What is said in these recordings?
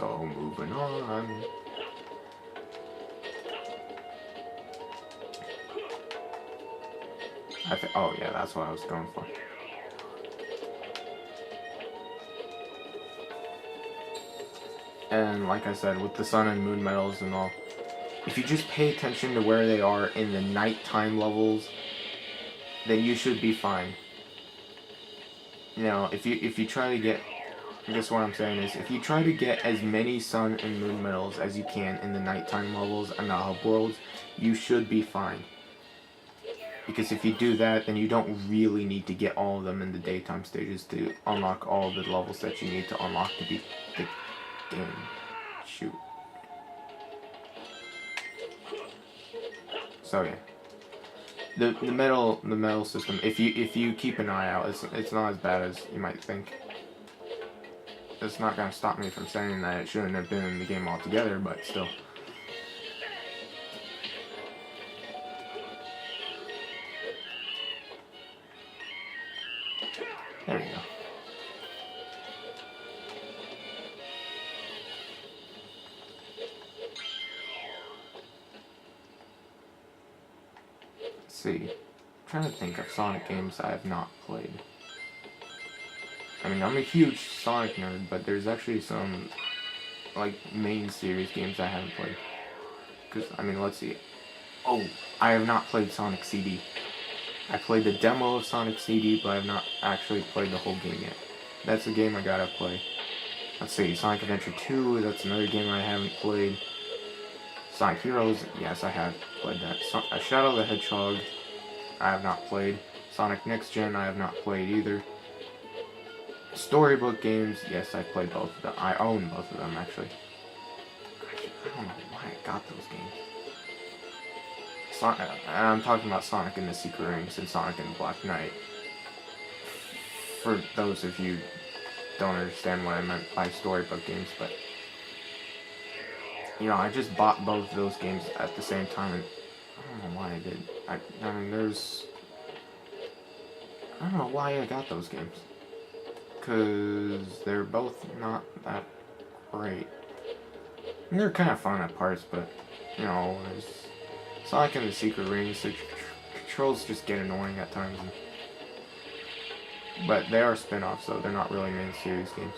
So, moving on. Oh yeah, that's what I was going for. And like I said, with the sun and moon medals and all, if you just pay attention to where they are in the nighttime levels, then you should be fine. You know, if you try to get, I guess what I'm saying is, if you try to get as many sun and moon medals as you can in the nighttime levels and the hub worlds, you should be fine. Because if you do that, then you don't really need to get all of them in the daytime stages to unlock all of the levels that you need to unlock to beat the game. Shoot. So yeah. The medal system, if you keep an eye out, it's not as bad as you might think. It's not gonna stop me from saying that it shouldn't have been in the game altogether, but still. There we go. Let's see. I'm trying to think of Sonic games I have not played. I mean, I'm a huge Sonic nerd, but there's actually some, like, main series games I haven't played. Because, I mean, let's see. Oh, I have not played Sonic CD. I played the demo of Sonic CD, but I have not actually played the whole game yet. That's a game I gotta play. Let's see, Sonic Adventure 2, that's another game I haven't played. Sonic Heroes, yes, I have played that. Shadow the Hedgehog, I have not played. Sonic Next Gen, I have not played either. Storybook games, yes, I played both of them. I own both of them, actually. I don't know why I got those games. I'm talking about Sonic and the Secret Rings and Sonic and the Black Knight. For those of you who don't understand what I meant by storybook games, but you know, I just bought both of those games at the same time, and I don't know why I did. I mean, I don't know why I got those games, because they're both not that great. And they're kind of fun at parts, but you know, Sonic and the Secret Rings, the controls just get annoying at times. But they are spin-offs, so they're not really main series games.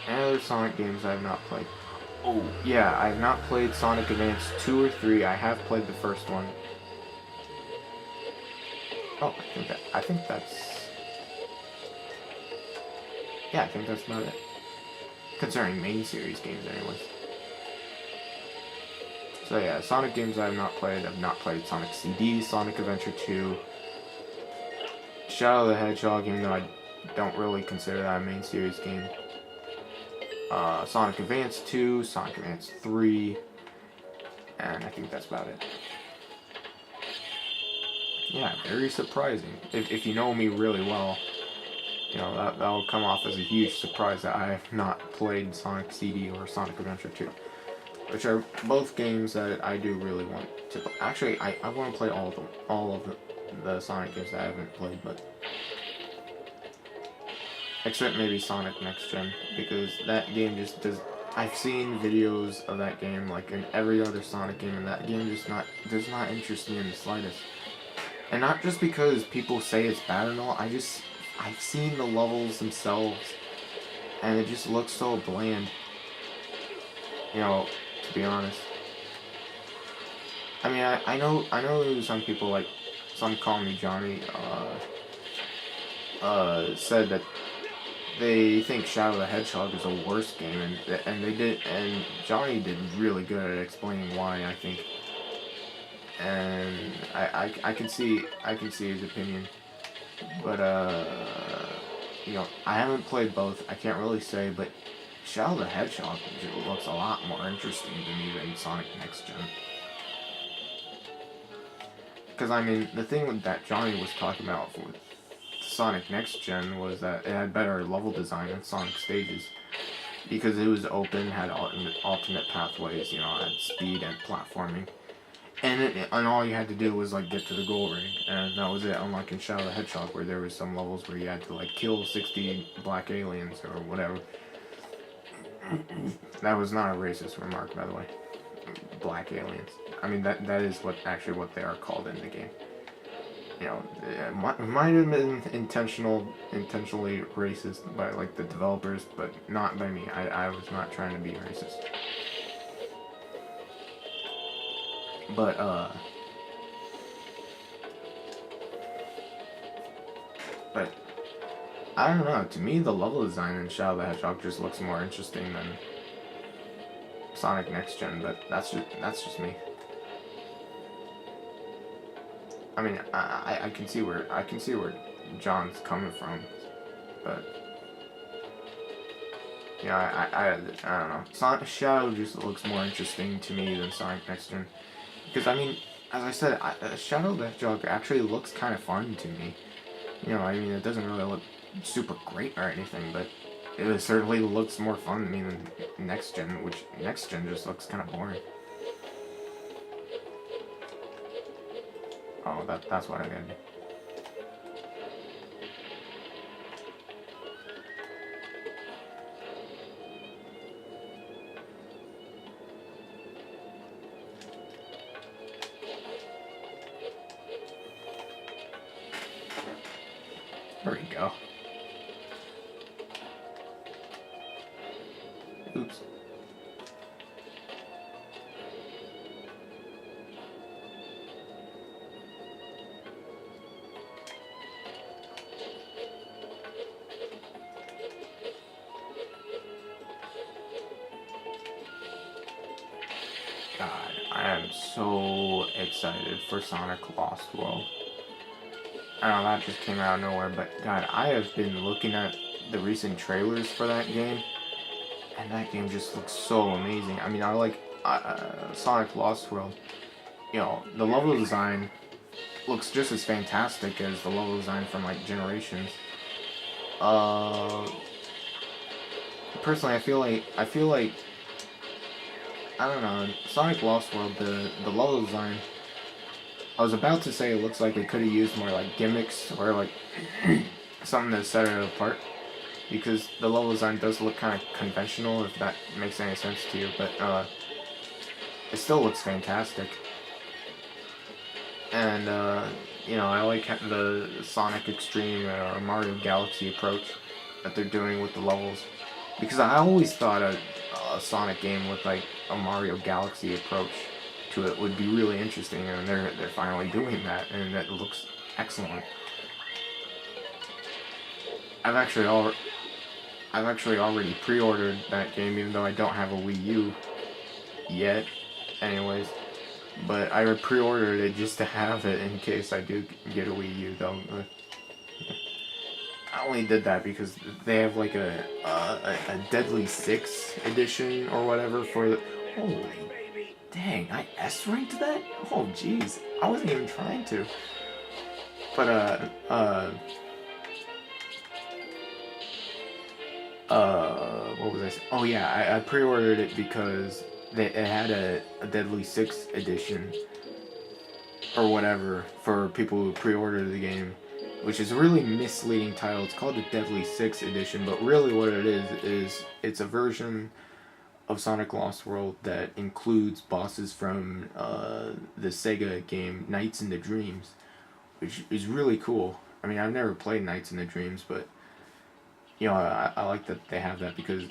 And other Sonic games I have not played. Oh, yeah, I have not played Sonic Advance 2 or 3. I have played the first one. Oh, I think that's... Yeah, I think that's about it. Concerning main series games, anyways. So yeah, Sonic games I have not played. I've not played Sonic CD, Sonic Adventure 2, Shadow the Hedgehog, even though I don't really consider that a main series game. Sonic Advance 2, Sonic Advance 3, and I think that's about it. Yeah, very surprising. If you know me really well, you know, that'll come off as a huge surprise that I have not played Sonic CD or Sonic Adventure 2. Which are both games that I do really want to play. Actually, I want to play all of them. All of the Sonic games that I haven't played, but... Except maybe Sonic Next Gen, because that game just does... I've seen videos of that game, like in every other Sonic game, and that game just does not interest me in the slightest. And not just because people say it's bad and all, I've seen the levels themselves, and it just looks so bland. You know, to be honest. I mean, I know some people, like, some Call Me Johnny, said that they think Shadow the Hedgehog is a worse game, and Johnny did really good at explaining why, I think. And I can see his opinion, but you know, I haven't played both. I can't really say, but Shadow the Hedgehog looks a lot more interesting to me than Sonic Next Gen. Because I mean, the thing that Johnny was talking about for Sonic Next Gen was that it had better level design than Sonic Stages, because it was open, had alternate pathways, you know, had speed and platforming. And all you had to do was, like, get to the goal ring, and that was it, unlike in Shadow the Hedgehog, where there was some levels where you had to, like, kill 60 black aliens or whatever. That was not a racist remark, by the way. Black aliens. I mean, that is what they are called in the game. You know, it might have been intentionally racist by like the developers, but not by me. I was not trying to be racist. But I don't know. To me, the level design in Shadow the Hedgehog just looks more interesting than Sonic Next Gen. But that's just me. I mean, I can see where John's coming from, but yeah, I don't know. Sonic Shadow just looks more interesting to me than Sonic Next Gen, because I mean, as I said, Shadow the Hedgehog actually looks kind of fun to me. You know, I mean, it doesn't really look super great or anything, but it certainly looks more fun to me than Next Gen, which Next Gen just looks kind of boring. Oh, that's what I gotta do. There we go. Oops. God, I am so excited for Sonic Lost World. I know that just came out of nowhere, but God, I have been looking at the recent trailers for that game, and that game just looks so amazing. I mean, I like Sonic Lost World. You know, the level design looks just as fantastic as the level design from like Generations. Personally, I feel like I don't know, Sonic Lost World, the level design, I was about to say it looks like it could have used more like gimmicks or like something to set it apart, because the level design does look kind of conventional, if that makes any sense to you, but it still looks fantastic. And you know, I like the Sonic Extreme or Mario Galaxy approach that they're doing with the levels, because I always thought a Sonic game with like a Mario Galaxy approach to it would be really interesting, and they're finally doing that, and it looks excellent. I've actually already pre-ordered that game, even though I don't have a Wii U yet, anyways. But I pre-ordered it just to have it in case I do get a Wii U, though. I only did that because they have like a Deadly 6 edition or whatever for the... Holy dang, I S-ranked that? Oh jeez, I wasn't even trying to. But what was I saying? Oh yeah, I pre-ordered it because it had a Deadly 6 edition or whatever for people who pre-ordered the game, which is a really misleading title. It's called the Deadly 6 edition, but really what it is it's a version of Sonic Lost World that includes bosses from the Sega game Nights in the Dreams, which is really cool. I mean, I've never played Nights in the Dreams, but you know, I like that they have that, because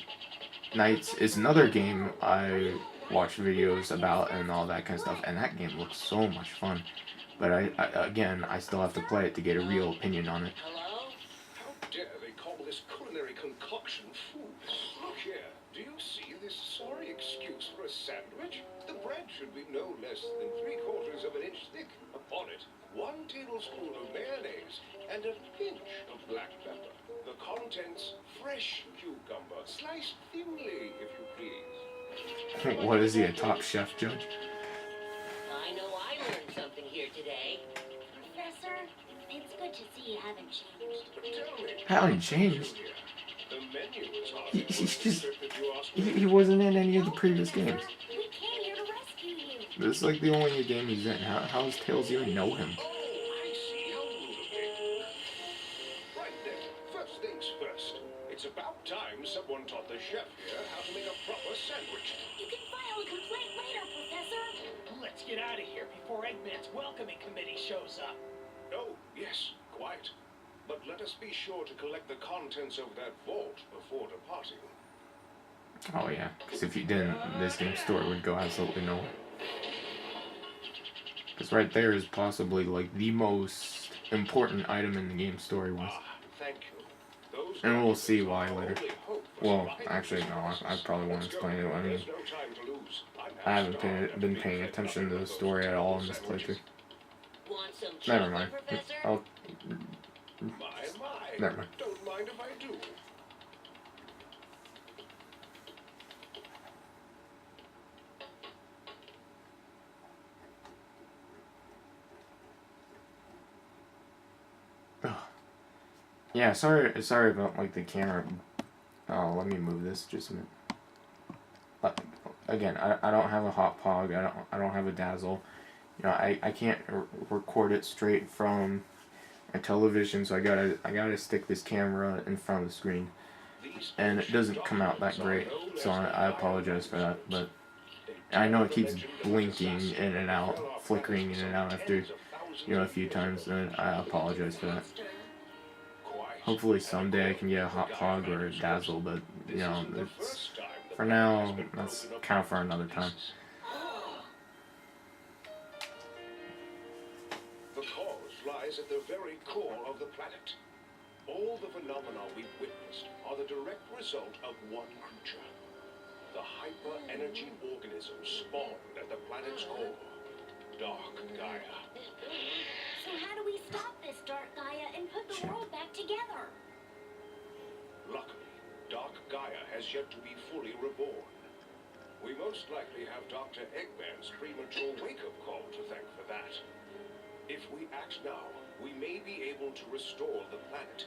Nights is another game I watch videos about and all that kind of stuff, and that game looks so much fun. But I still have to play it to get a real opinion on it. Hello? How dare they call this culinary concoction food? Look here, do you see this sorry excuse for a sandwich? The bread should be no less than 3/4 of an inch thick. Upon it, 1 tablespoon of mayonnaise and a pinch of black pepper. The contents, fresh cucumber, sliced thinly, if you please. What is he, a top chef judge? I know I learned something here today. Professor, it's good to see you haven't changed. But tell me, Haven't changed. the menu is hard. He's just... He wasn't in any of the previous games. We came here to rescue you. This is like the only new game he's in. How does Tails even know him? Oh, I see how rude of me. Right then, first things first. It's It's about time someone taught the chef here how to make a proper sandwich. You can file a complaint later, Professor. Let's get out of here before Eggman's welcoming committee shows up. Oh, yes, quite. But let us be sure to collect the contents of that vault before departing. Oh yeah, because if you didn't, this game story would go absolutely nowhere. Because right there is possibly like the most important item in the game story-wise. Thank you. Those And we'll see why documents are our later. only hope for Well, surviving actually this no, crisis. I probably won't Let's explain go. it. I mean, There's no time to lose. I'm I haven't starved after been being paying fed attention to nothing the but story those at all in this sandwiches. playthrough. Want some Never chocolate, mind. Professor? Oh, My. never mind. Don't mind if I do. Yeah, sorry about like the camera. Oh, let me move this just a minute. Again, I don't have a hot pog. I don't have a dazzle. You know, I can't record it straight from a television, so I gotta stick this camera in front of the screen, and it doesn't come out that great. So I apologize for that, but I know it keeps blinking in and out, flickering in and out after a few times, and I apologize for that. Hopefully someday I can get a hot pog or a dazzle, but it's, for now that's kind of for another time. The cause lies at the very core of the planet. All the phenomena we've witnessed are the direct result of one creature. The hyper-energy organism spawned at the planet's core, Dark Gaia. So how do we stop this Dark Gaia and put the world back together? Luckily, Dark Gaia has yet to be fully reborn. We most likely have Dr. Eggman's premature wake-up call to thank for that. If we act now, we may be able to restore the planet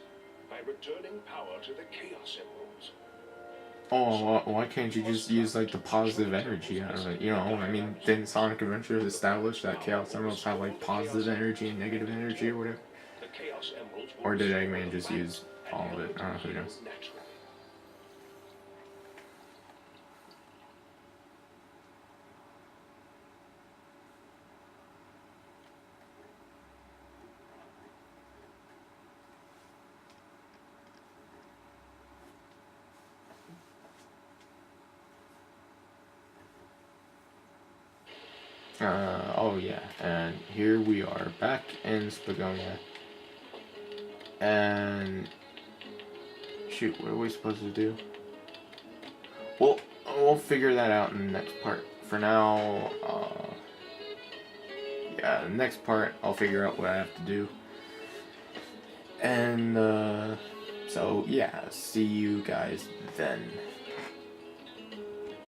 by returning power to the Chaos Emeralds. Oh, why can't you just use like the positive energy out of it? I mean, didn't Sonic Adventures establish that Chaos Emeralds have like positive energy and negative energy or whatever? The Chaos Emeralds will Or did restore Eggman the just planet use all of it? I don't know, who knows. naturally. Oh yeah, and here we are back in Spagonia. And shoot, what are we supposed to do? Well, we'll figure that out in the next part. For now, yeah, the next part I'll figure out what I have to do. And so yeah, see you guys then.